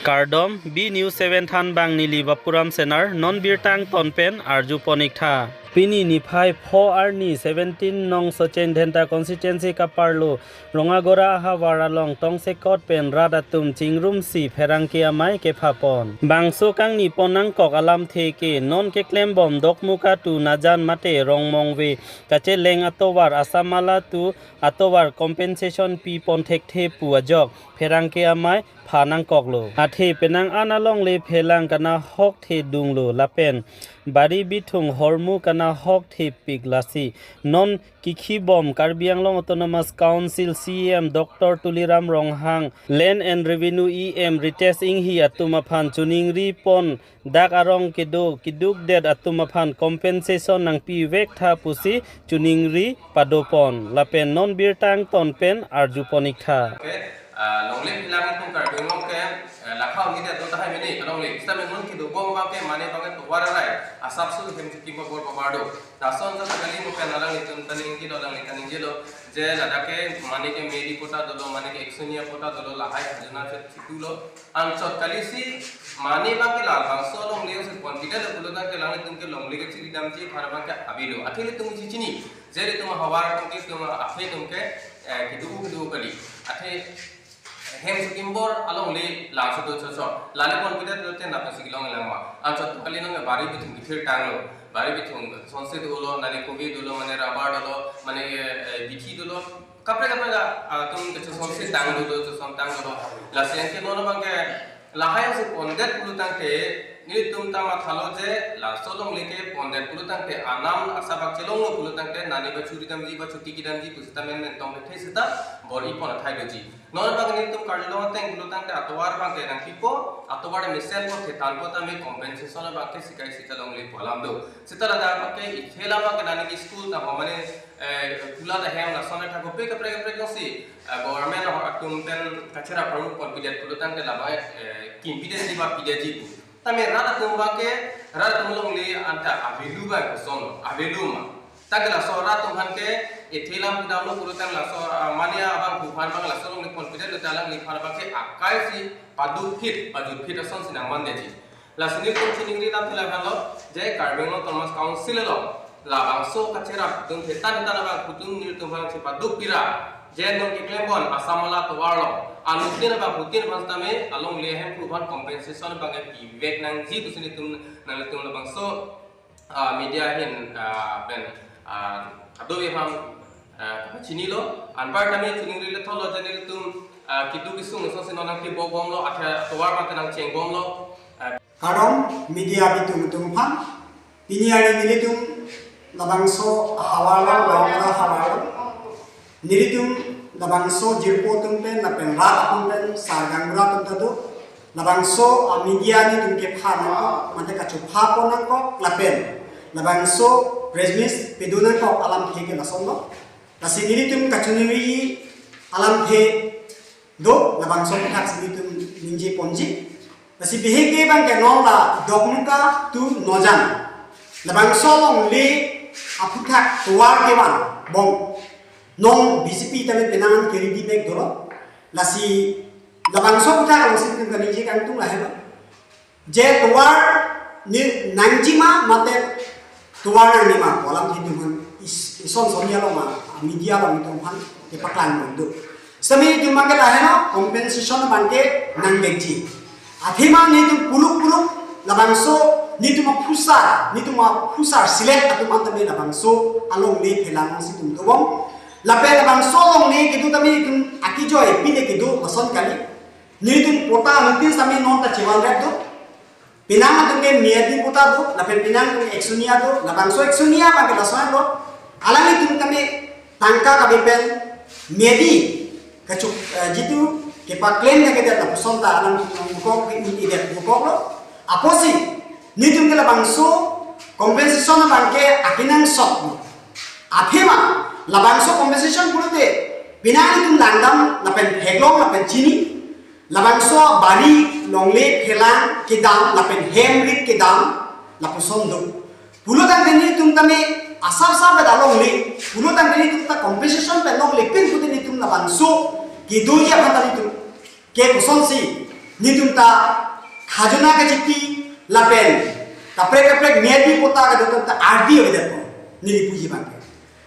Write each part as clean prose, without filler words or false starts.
Kardom B News 7 Than Bang Nili Vapuram Senar Non Birtang Tonpen Arju Ponikta Pini Nipai Po Arni 17 Nong Sochen Dhenta Constituency Kaparlo Rongagora Havara Long Tong Sekot Pen Radatum Chingrum Si Pherangkia Mai Kepapon Bangso Kang Ni Ponang Kok Alam Theke Non Ke Klem Bom Dok Muka Tu Najan Mate Rong Mongwe Kache Leng Atowar Asamala Tu Atowar Compensation Pi Pontek The Puajok Pherangkia Mai Phanang Koklo Athe Penang Analong Le Phelang Kana Hok The Dunglo Lapen Bari Bithung Hormu Kana Hok The Piglasi Non Kikhi Bom Karbianglong Autonomous Council CM Dr. Tuliram Ronghang Land and Revenue EM Rites Inghi Atumaphan Chuningri Pon Dak Arong Kiduk Dead Atumaphan Compensation Nang Pi Vek Tha Pusi Chuningri Padopon Lapen Non Birtang Tonpen Arju Ponikta Longlip hilang itu karbing long ke lakau ni dia tu tahan ini longlip. Kita mengun kita buang pakai mana pakai tu warai. Asap su hem kita buat pemadu. Dason tu sekali mungkin orang itu taning kita orang itu taning jelo. Je ada ke mana ke medi kota dulu mana ke eksonia kota dulu lahai hajuna se situ lo. Ansot kali si mana pakai lah bangso longlip se confident dulu tak ke langit tu ke longlip ke ciri damji khana pakai abido. Akhirnya tu mesti cini. Jadi tu mah hawar tu ke tu mah akhir tu ke kidu kali. Akhir hem sukimbor along le langsung tu cocok lalu pun kita tu ten apa sih kilong lama ansat kali nang bari bitung dikir tanglo bari bitung sonse dulu nani kobi dulu mana rabar dulu mana bithi dulu kapre tum tu sonse tang dulu tu son tang dulu lasian ke nono bangke lahai se pondet dulu tang ke ni tum tama thalo je la solong leke pondet dulu tang ke anam asabak celong dulu tang ke nani ba churi damji ba chuti ki damji pusita men tong ke sita bori pon thai doji non bang ni tum karlo tang dulu tang ke atwar bang ke nang pipo atwar misel ko thetan ko tame compensation bang ke sikai sita long le polam do sita la da ke khela bang ke nani ki school ta mane kula da hem la sona tha ko pe ko si government or tum ten kachara pramukh confident dulu tang ke la ba kimpide ba pidaji tame rada tumbake rada tumlong le anta avelu ba kosono avelu ma tagla sora tumhan ke ethelam pidamlo kurutan la sora mania abang bufan bang la solong le confident le talang le khana bakse akai si padu fit ason sinang mandeji la sunil ko chining tam thela halo je karbenglo thomas council lo la bangso kachera tum thetan ba kutung nil tumhan se padu pira je non ke klembon asamala to warlo anutin ba putin bastame along lehem pruvan compensation bangai pivek nang ji kusini tum nang tum bangso media hin ben adobe ham chini lo anbar tame chuning rile tholo janil tum kidu bisung so sinonang ki bogom lo atha towar ma tanang chenggom lo Kardom media bitung phan piniari nilitum labangso hawala hawala nilitum labangso jirpo tumpen na penrat tumpen sargangra tuntado labangso media ni tumke phana mate kachu phapo nangko lapen labangso resmis peduna ko alam theke nasonno nasini tum kachuniri alam the do labangso thak sini tum ninje ponji nasi beheke bang ke nonla dokmuka tu nojan labangso long le aputhak tuar ke ban bong non BCP tame penangan keri di bek dolo lasi labangso putar orang sini kan nije kan tung lah je tuar ni nangjima mate tuar ni ma kolam hidupan ison sonia lo ma media lo itu han ke paklan mundu sami itu makai lah no compensation bangke nang bekji athima ni tu puluk labangso ni tu ma pusar select atu mantame labangso along le phelang si tum dobom lapel bang solong ni kitu tami tum akijo epile kitu koson kali ni tum pota nanti sami nonta cewan red tu pinang tum ke miadi pota tu lapel pinang tum eksunia tu labang so eksunia bang kita soan lo alami tum kami tangka kami pen miadi kacuk jitu ke paklaim ke kita puson ta alam kok ini dia kok lo apa sih ni tum ke labang so compensation bang ke akinang sok aphema labangso compensation purute pinani tum landam lapen heglong lapen chini labangso bari longle phelang kedam lapen hemrit kedam lapuson do pulutan teni tum tame asar sa badalong le pulutan teni tum ta compensation pe long le pin puteni tum labangso ki duya phatani tum ke kuson si nitum ta khajuna ka chiti lapen kaprek nedi pota ka dutum ta ardi odepo nili puji bangke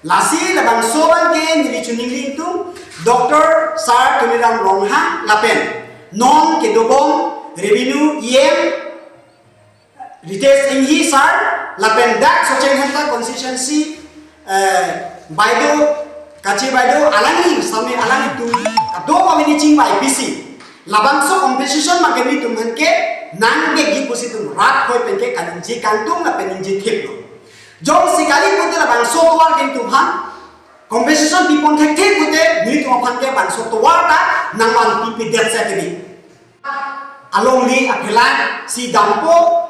lasi labang soban ke nili chuning tu Dr. Sar Tuliram Rongha lapen non ke dobong revenue iem Ritesh Inghi Sar lapen dak Sochen Henta constituency Baido Kachi Baido alangi sami alangi tu do komini ching by PC labang so competition magami tu ke nang ke gi positum rat hoi penke kanji kantung la peninji theplo jong sikali putte labang so towar ken tu han competition dipon thek putte ni tu phan ke ban so towar ta nangman pipi det sa kebi along li apela si dampo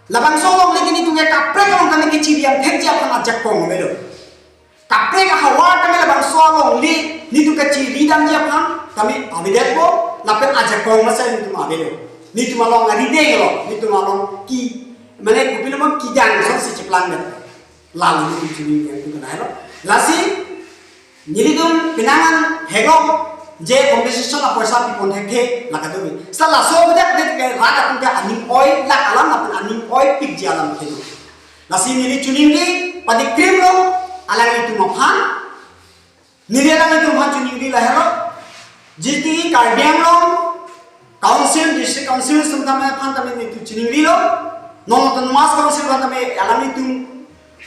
labang so long li ni tu ke kapre kong kami ke chiriam thek ja phan ajak kong melo kapre ka hawa kami labang so long li ni tu ke chiri dam ja phan kami abidet po lapen ajak kong masa ni tu abelo ni tu malong ngadi deng lo ni tu malong ki mane kupilo mo ki jang so si ceplang de lalu ni tu ni yang tu na lo lasi ni tu pinangan hego je competition la poisa pi pon thek la ka tu sa la so de ke ra ka tu ka aning oi la alam na aning oi pik jalam ke lasi ni chuning ni padi krim lo alang ni tu mo phan ni re la ni tu phan chuning ni la hero jiti karbiang lo council district council sumtame phantame ni tu chining lo non mas council phantame alami tu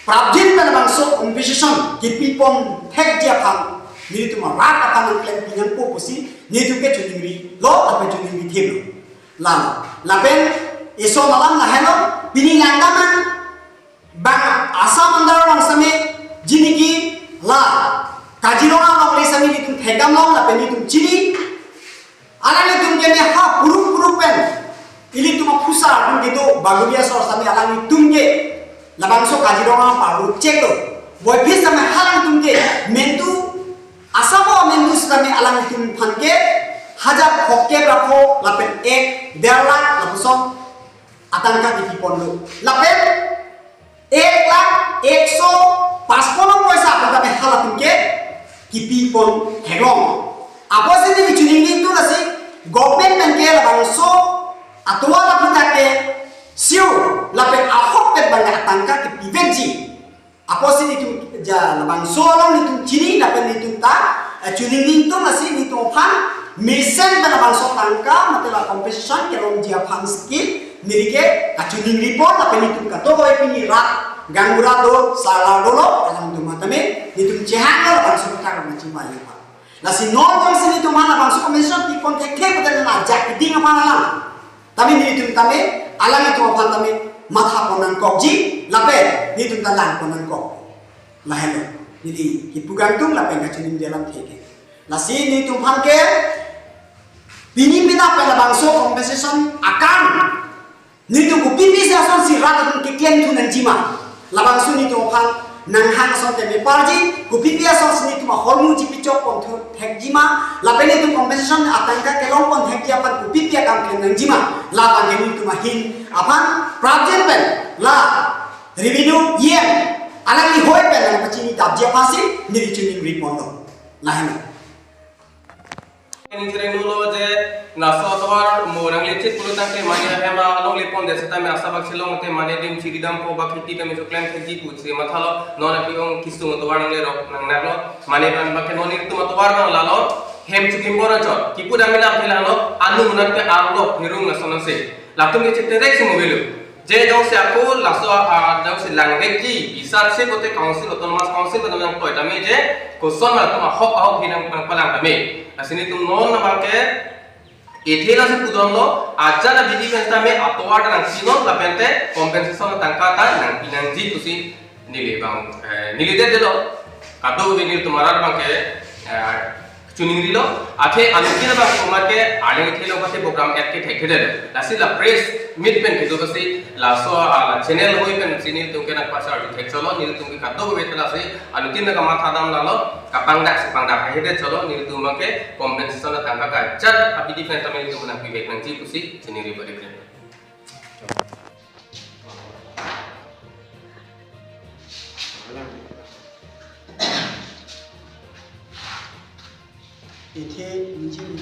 prabjin na bangso competition ki pipon thek ja phang ni tu ma rat apan plan pingan po pusi ni tu ke chining lo ape chining thim lan lapen eso malam na helo bini langaman bang asam andar long same jiniki la Kajirona long le sami ni tu thegam long lapen ni tu chini alane tum ke me ha puru pen ili tum phusa tum ke do bagulia sor sami alani tum ke labangso Kajirona paru cek do boy phis sami halang tum ke mentu asamo mentu sami alani tum phan ke hajar khokke rakho lapen 1.5 lakh lapusom atanka ki pondo lapen 1,155 paisa atanka hala tum ke kipi pon hegong apo se ni chuning ni tu nasi government men ke la bangso atwa la puta ke siu la pe ahok pe banga tangka ke pivenji apo se ni tu ja la bangso la ni tu chini la pe ni tu ta chuning ni tu nasi ni tu phan mission pe la bangso tangka matela competition ke long dia phan skill ni ke ka chuning report la pe ni tu ka to boy pini rat gangura do sala dolo alam tu matame ni tu chehan la bangso ta ka machi mai pa nasi non jong sini tu mana bangso commission pi kon tek ke betul na jak ding apa alam tapi ni tu tame alam itu apa tame matha ponan kokji lape ni tu talang ponan kok lahelo jadi ki pugantung lape ka chuning dalam theke nasi ni tu phan ke bini pina pe la bangso compensation akan ni tu ku pipi sa son si rat tu ke klien tu nan jima labang suni tu phan nang hang son te me parji ku pipi sa son ni tu ma hormu ji pichok pon thu thek jima la pe ni tu compensation atangka ke long pon thek ja pan ku pipi kam ke nang jima la ban ni tu ma hin apan project pen la revenue yen alang ni hoi pen la pachini tab ja pasi ni ri chuning report la hena ini sering dulu je naso tawar morang lecit puluh tangke mania hema long lepon desa tame asabak silong te mania dim ciridam po bakiti kami suklen keji putsi mathalo nona piong kisung tawar nang lerok nang naglo mania ban bakke noni tu tawar nang lalo hem chukim bora chot kipu damila philalo anu munan ke arlo hirung nasona se latung ke chitte rek simobelu je jong se aku laso jong se langwek ji bisar se kote council autonomous council ko nang toy tame je koson ma tuma hok hinang palang tame asini tum non na bangke ethela se pudon lo aja na bidi festa me atwa nang sino la pente compensation tangka ta nang pinang ji tusi nile bang nile de lo kado venir tumara bangke chuning rilo athe anukina ba kumar ke ale thelo kate program app ke thek de lasi la press meet pen ke do basi la so ala channel hoi pen sinil tum ke na pasar thek cholo nil tum ke kado betla se anukina ka matha dam lalo kapang dak he de cholo nil tum ke compensation ta tangka ka chat api di pen tamen tum na pivek nang ji pusi chini ri bari pen Ite injil